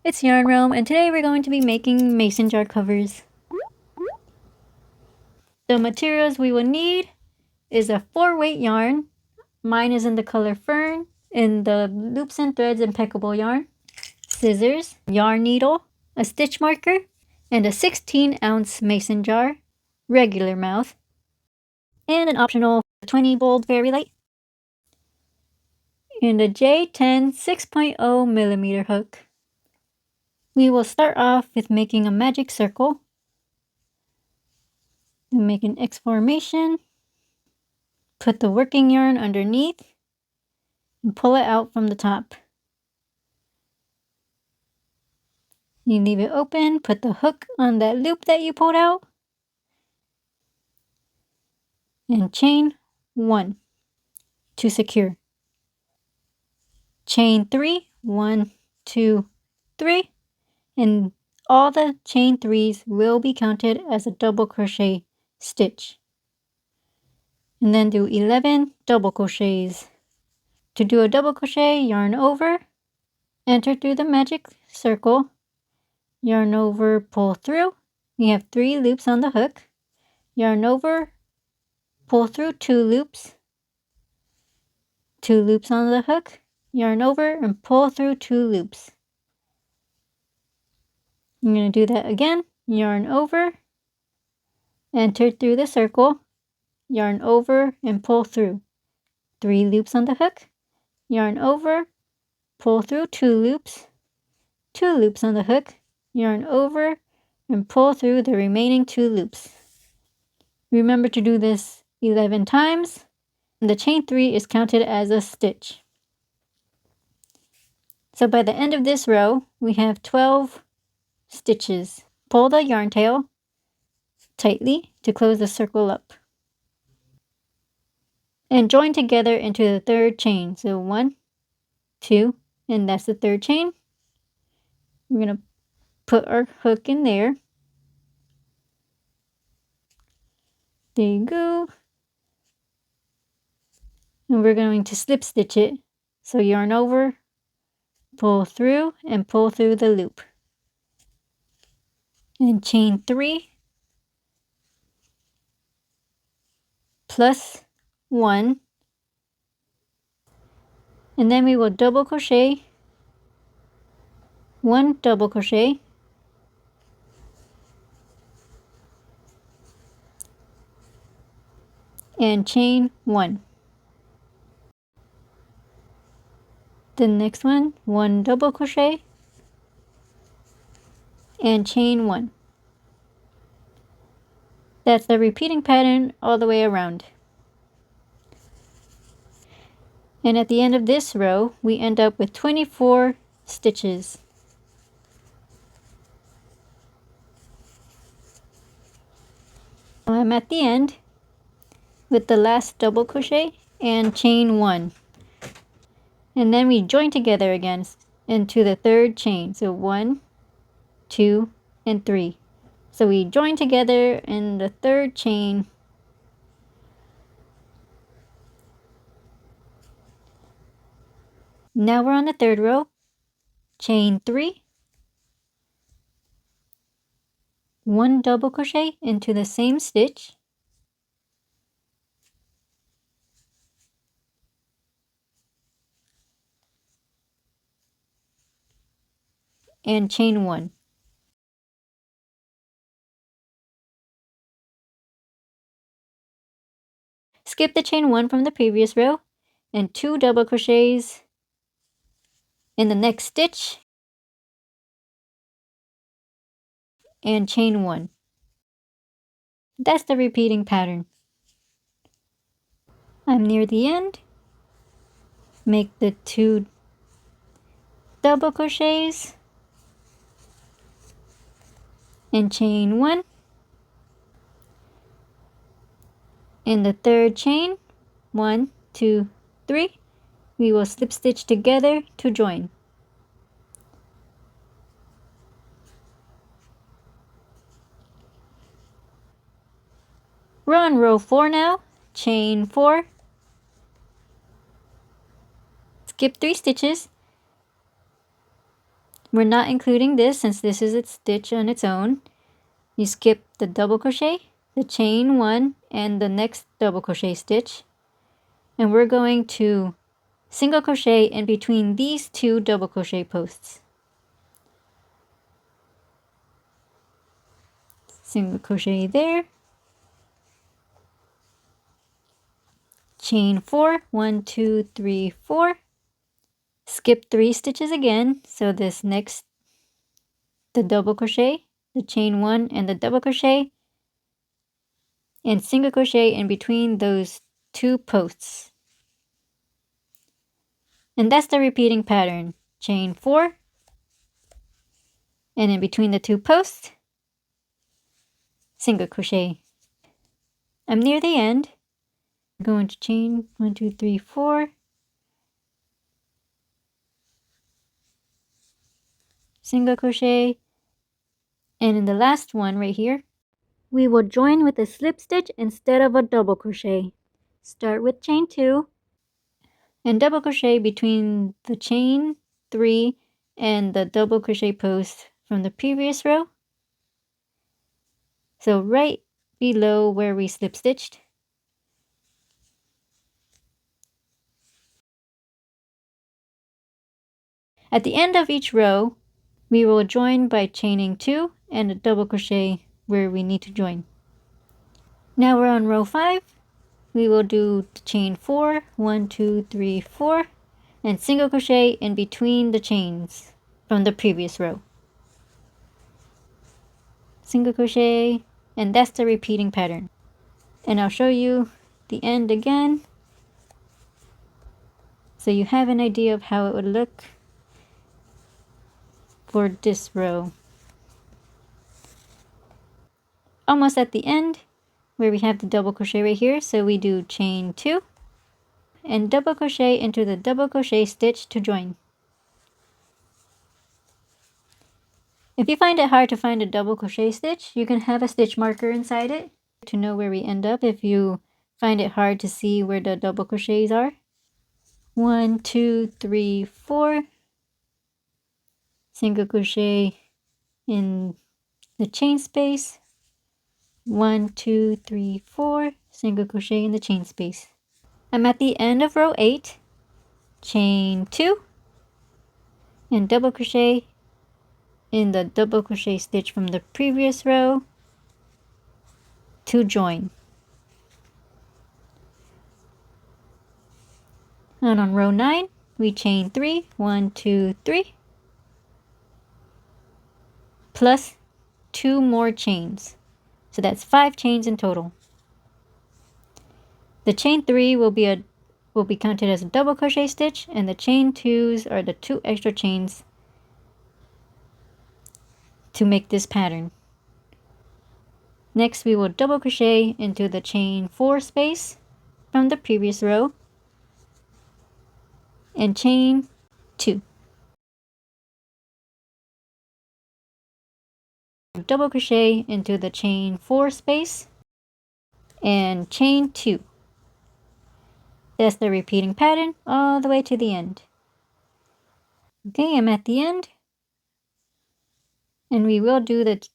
it's Yarn Realm, and today we're going to be making mason jar covers. The materials we will need is a 4-weight yarn. Mine is in the color Fern, in the Loops and Threads Impeccable yarn. Scissors, yarn needle, a stitch marker, and a 16-ounce mason jar, regular mouth, and an optional 20 bold fairy light, and a J10 6.0 millimeter hook. We will start off with making a magic circle. Make an X formation. Put the working yarn underneath and pull it out from the top. You leave it open, put the hook on that loop that you pulled out, and chain 1 to secure. Chain 3, 1, 2, 3, and all the chain 3s will be counted as a double crochet stitch. And then do 11 double crochets. To do a double crochet, yarn over, enter through the magic circle, yarn over, pull through. We have 3 loops on the hook. Yarn over, pull through 2 loops. 2 loops on the hook. Yarn over and pull through 2 loops. I'm going to do that again. Yarn over, enter through the circle, yarn over and pull through 3 loops on the hook. Yarn over, pull through 2 loops. 2 loops on the hook. Yarn over and pull through the remaining 2 loops. Remember to do this 11 times. The chain 3 is counted as a stitch. So by the end of this row, we have 12 stitches. Pull the yarn tail tightly to close the circle up. And join together into the 3rd chain. So 1, 2, and that's the 3rd chain. We're going to put our hook in there. There you go. And we're going to slip stitch it. So yarn over, pull through, and pull through the loop. And chain 3 plus 1. And then we will double crochet, 1 double crochet, and chain 1. The next one, 1 double crochet, and chain 1. That's the repeating pattern all the way around. And at the end of this row, we end up with 24 stitches. I'm at the end with the last double crochet and chain 1. And then we join together again into the 3rd chain. So 1, 2, and 3. So we join together in the 3rd chain. Now we're on the 3rd row. Chain 3. 1 double crochet into the same stitch. And chain 1. Skip the chain 1 from the previous row and 2 double crochets in the next stitch and chain 1. That's the repeating pattern. I'm near the end. Make the 2 double crochets and chain 1. In the 3rd chain, 1, 2, 3, we will slip stitch together to join. We're on row 4 now. Chain 4. Skip 3 stitches. We're not including this since this is its stitch on its own. You skip the double crochet, the chain 1, and the next double crochet stitch. And we're going to single crochet in between these two double crochet posts. Single crochet there. Chain 4, 1, 2, 3, 4. Skip 3 stitches again, so this next, the double crochet, the chain 1 and the double crochet, and single crochet in between those two posts. And that's the repeating pattern. Chain 4, and in between the two posts, single crochet. I'm near the end. I'm going to chain 1, 2, 3, 4. Single crochet, and in the last one right here, we will join with a slip stitch instead of a double crochet. Start with chain 2 and double crochet between the chain 3 and the double crochet post from the previous row. So right below where we slip stitched. At the end of each row, we will join by chaining 2 and a double crochet where we need to join. Now we're on row 5. We will do chain 4, 1, 2, 3, 4, and single crochet in between the chains from the previous row. Single crochet, and that's the repeating pattern. And I'll show you the end again so you have an idea of how it would look for this row. Almost at the end where we have the double crochet right here, so we do chain 2 and double crochet into the double crochet stitch to join. If you find it hard to find a double crochet stitch, you can have a stitch marker inside it to know where we end up if you find it hard to see where the double crochets are. 1, 2, 3, 4. Single crochet in the chain space. 1, 2, 3, 4. Single crochet in the chain space. I'm at the end of row 8. Chain 2 and double crochet in the double crochet stitch from the previous row to join. And on row 9, we chain 3, 1, 2, 3, plus 2 more chains. So that's 5 chains in total. The chain 3 will be counted as a double crochet stitch, and the chain 2s are the 2 extra chains to make this pattern. Next, we will double crochet into the chain 4 space from the previous row and chain 2. Double crochet into the chain 4 space and chain 2. That's the repeating pattern all the way to the end. Okay, I'm at the end. And we will do the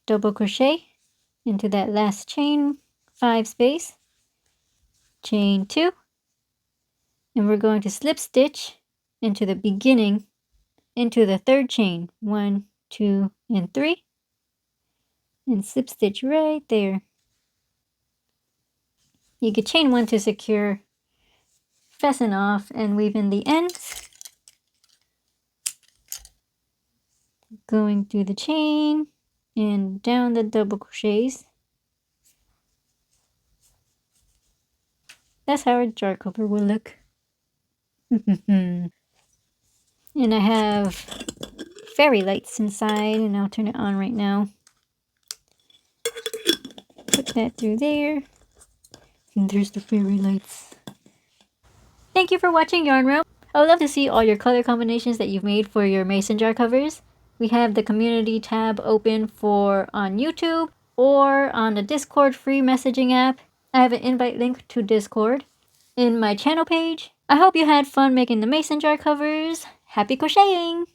double crochet into that last chain 5 space. Chain 2. And we're going to slip stitch into the beginning into the 3rd chain. 1, 2, and 3. And slip stitch right there. You could chain 1 to secure, fasten off, and weave in the ends. Going through the chain and down the double crochets. That's how our jar cover will look. And I have fairy lights inside, and I'll turn it on right now. Put that through there. And there's the fairy lights. Thank you for watching Yarn Room. I would love to see all your color combinations that you've made for your mason jar covers. We have the community tab open for on YouTube or on the Discord free messaging app. I have an invite link to Discord in my channel page. I hope you had fun making the mason jar covers. Happy crocheting!